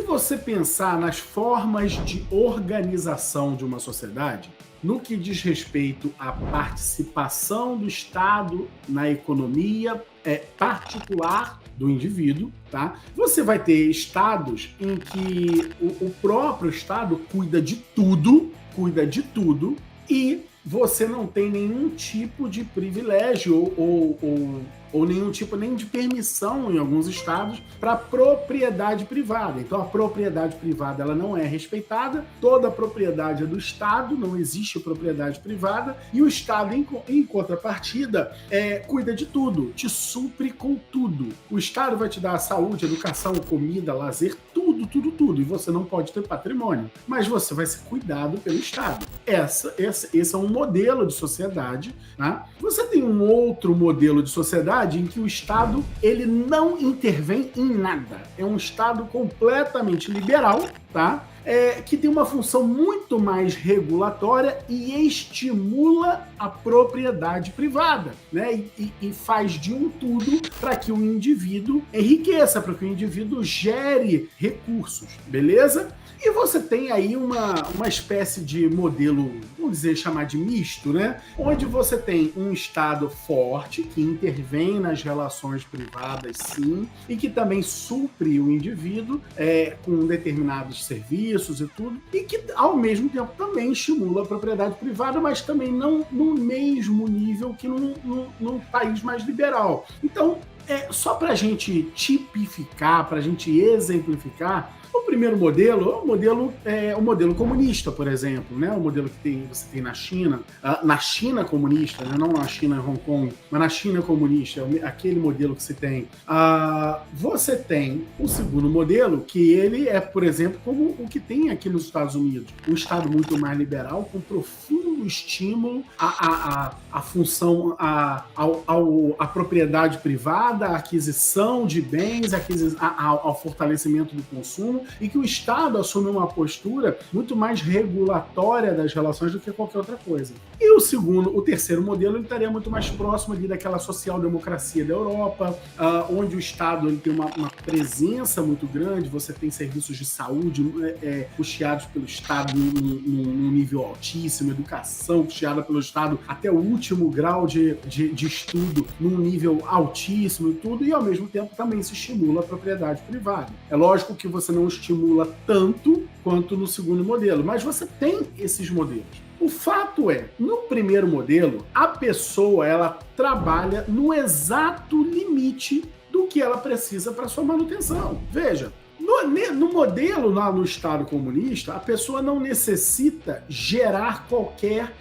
você pensar nas formas de organização de uma sociedade, no que diz respeito à participação do Estado na economia particular do indivíduo, tá? Você vai ter estados em que o próprio Estado cuida de tudo, e você não tem nenhum tipo de privilégio ou nenhum tipo nem de permissão em alguns estados para propriedade privada. Então a propriedade privada ela não é respeitada, toda a propriedade é do Estado, não existe propriedade privada, e o Estado, em contrapartida, cuida de tudo, te supre com tudo. O Estado vai te dar saúde, educação, comida, lazer, tudo, e você não pode ter patrimônio, mas você vai ser cuidado pelo Estado. Esse é um modelo de sociedade, né? Você tem um outro modelo de sociedade em que o Estado ele não intervém em nada. É um Estado completamente liberal, tá? Que tem uma função muito mais regulatória e estimula a propriedade privada, né? E faz de um tudo para que o indivíduo enriqueça, para que o indivíduo gere recursos, beleza? E você tem aí uma espécie de modelo, vamos dizer, chamar de misto, né? Onde você tem um Estado forte, que intervém nas relações privadas, sim, e que também supre o indivíduo com determinados serviços e tudo, e que, ao mesmo tempo, também estimula a propriedade privada, mas também não no mesmo nível que num país mais liberal. Então, só para a gente tipificar, para a gente exemplificar, o primeiro modelo é o modelo comunista, por exemplo, né? O modelo que você tem na China comunista, né? Não na China e Hong Kong, mas na China comunista, aquele modelo que se tem. Você tem o segundo modelo, que ele é, por exemplo, como o que tem aqui nos Estados Unidos. Um Estado muito mais liberal, com profundo estímulo à função, à propriedade privada, à aquisição de bens, ao fortalecimento do consumo, e que o Estado assume uma postura muito mais regulatória das relações do que qualquer outra coisa. E o terceiro modelo, ele estaria muito mais próximo ali daquela social-democracia da Europa, onde o Estado ele tem uma presença muito grande, você tem serviços de saúde custeados pelo Estado num nível altíssimo, educação custeada pelo Estado até o último grau de estudo num nível altíssimo e tudo, e ao mesmo tempo também se estimula a propriedade privada. É lógico que você não estimula tanto quanto no segundo modelo, mas você tem esses modelos. O fato é, no primeiro modelo, a pessoa ela trabalha no exato limite do que ela precisa para sua manutenção. Veja, no modelo lá no Estado comunista, a pessoa não necessita gerar qualquer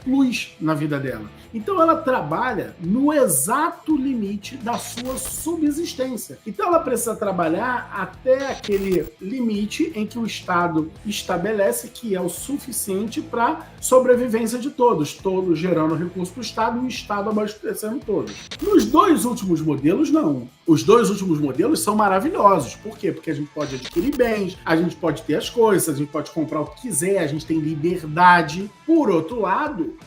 plus na vida dela. Então ela trabalha no exato limite da sua subsistência. Então ela precisa trabalhar até aquele limite em que o Estado estabelece que é o suficiente para sobrevivência de todos gerando recurso para o Estado e o Estado abastecendo todos. Nos dois últimos modelos, não. Os dois últimos modelos são maravilhosos. Por quê? Porque a gente pode adquirir bens, a gente pode ter as coisas, a gente pode comprar o que quiser, a gente tem liberdade. Por outro lado,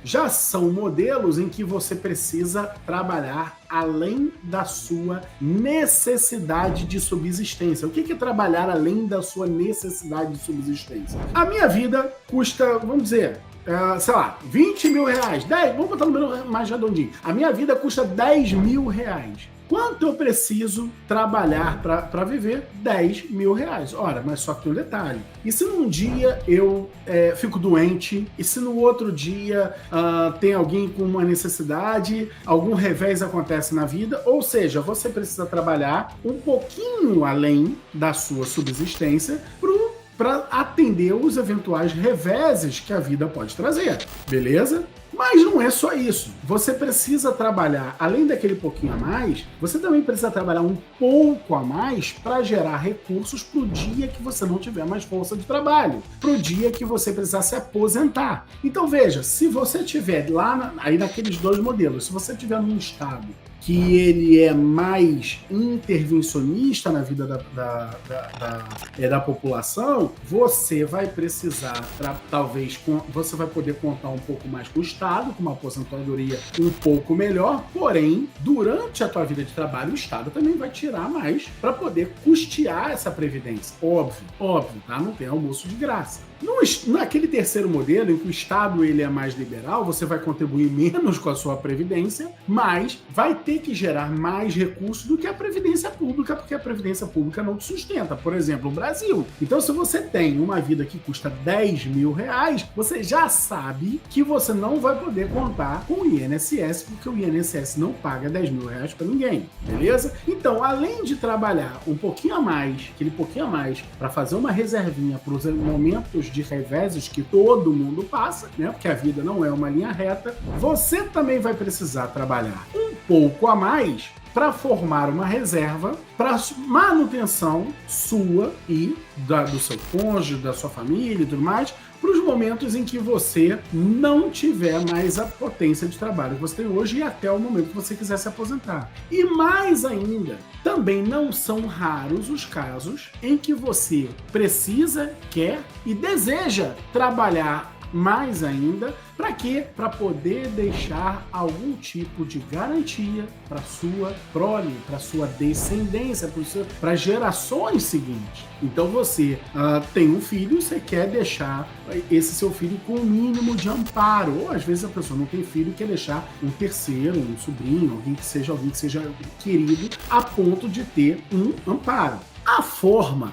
já são modelos em que você precisa trabalhar além da sua necessidade de subsistência. O que é trabalhar além da sua necessidade de subsistência? A minha vida custa, vamos dizer, sei lá, 20 mil reais, 10, vamos botar um número mais redondinho. A minha vida custa 10 mil reais. Quanto eu preciso trabalhar para viver? 10 mil reais. Ora, mas só que tem um detalhe. E se num dia eu fico doente? E se no outro dia tem alguém com uma necessidade? Algum revés acontece na vida? Ou seja, você precisa trabalhar um pouquinho além da sua subsistência para atender os eventuais reveses que a vida pode trazer. Beleza? Mas não é só isso. Você precisa trabalhar, além daquele pouquinho a mais, você também precisa trabalhar um pouco a mais para gerar recursos para o dia que você não tiver mais força de trabalho, para o dia que você precisar se aposentar. Então veja, se você tiver aí naqueles dois modelos, se você tiver num estado que ele é mais intervencionista na vida da população, você vai precisar, talvez, você vai poder contar um pouco mais com o Estado, com uma aposentadoria um pouco melhor, porém, durante a tua vida de trabalho, o Estado também vai tirar mais para poder custear essa previdência. Óbvio, tá? Não tem almoço de graça. Naquele terceiro modelo, em que o Estado ele é mais liberal, você vai contribuir menos com a sua previdência, mas vai ter que gerar mais recursos do que a previdência pública, porque a previdência pública não te sustenta. Por exemplo, o Brasil. Então, se você tem uma vida que custa 10 mil reais, você já sabe que você não vai poder contar com o INSS, porque o INSS não paga 10 mil reais para ninguém, beleza? Então, além de trabalhar um pouquinho a mais, aquele pouquinho a mais, para fazer uma reservinha para os momentos de reveses que todo mundo passa, né? Porque a vida não é uma linha reta, você também vai precisar trabalhar um pouco a mais para formar uma reserva para manutenção sua e do seu cônjuge, da sua família e tudo mais, para os momentos em que você não tiver mais a potência de trabalho que você tem hoje e até o momento que você quiser se aposentar. E mais ainda, também não são raros os casos em que você precisa, quer e deseja trabalhar mais ainda, para quê? Para poder deixar algum tipo de garantia para sua prole, para sua descendência, para gerações seguintes. Então você tem um filho, você quer deixar esse seu filho com o mínimo de amparo, ou às vezes a pessoa não tem filho e quer deixar um terceiro, um sobrinho, alguém que seja querido, a ponto de ter um amparo. A forma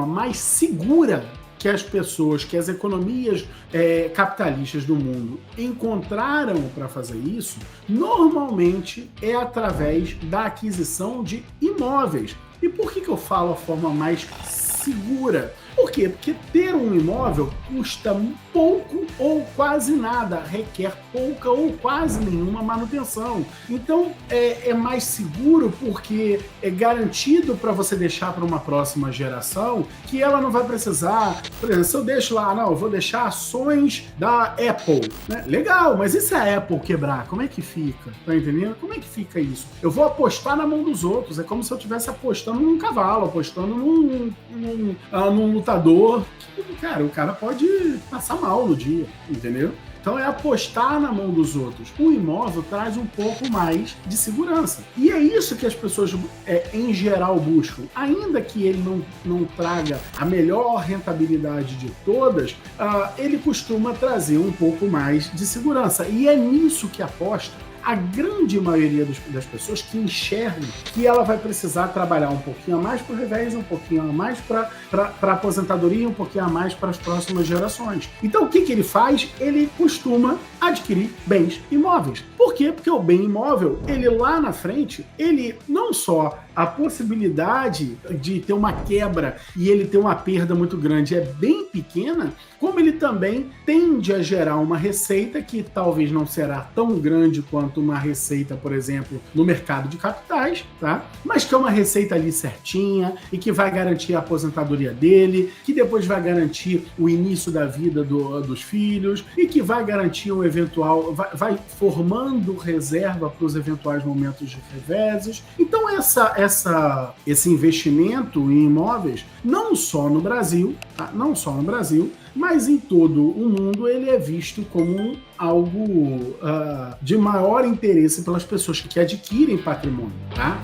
mais segura que as economias capitalistas do mundo encontraram para fazer isso, normalmente é através da aquisição de imóveis. E por que eu falo a forma mais segura? Por quê? Porque ter um imóvel custa pouco ou quase nada, requer pouca ou quase nenhuma manutenção. Então é mais seguro porque é garantido para você deixar para uma próxima geração que ela não vai precisar. Por exemplo, se eu deixo lá, eu vou deixar ações da Apple, né? Legal, mas e se a Apple quebrar? Como é que fica? Tá entendendo? Como é que fica isso? Eu vou apostar na mão dos outros, é como se eu estivesse apostando num cavalo, apostando num lutador. Cara, o cara pode passar mal no dia, entendeu? Então é apostar na mão dos outros. O imóvel traz um pouco mais de segurança. E é isso que as pessoas, em geral, buscam. Ainda que ele não traga a melhor rentabilidade de todas, ele costuma trazer um pouco mais de segurança. E é nisso que aposta a grande maioria das pessoas, que enxergam que ela vai precisar trabalhar um pouquinho a mais para o revés, um pouquinho a mais para a aposentadoria, um pouquinho a mais para as próximas gerações. Então, o que ele faz? Ele costuma adquirir bens imóveis. Por quê? Porque o bem imóvel, ele lá na frente, ele não só a possibilidade de ter uma quebra e ele ter uma perda muito grande é bem pequena, como ele também tende a gerar uma receita que talvez não será tão grande quanto uma receita, por exemplo, no mercado de capitais, tá? Mas que é uma receita ali certinha e que vai garantir a aposentadoria dele, que depois vai garantir o início da vida dos filhos e que vai garantir um eventual, vai formando reserva para os eventuais momentos de reveses. Então esse investimento em imóveis, não só no Brasil, tá? Não só no Brasil, mas em todo o mundo ele é visto como algo de maior interesse pelas pessoas que adquirem patrimônio, tá?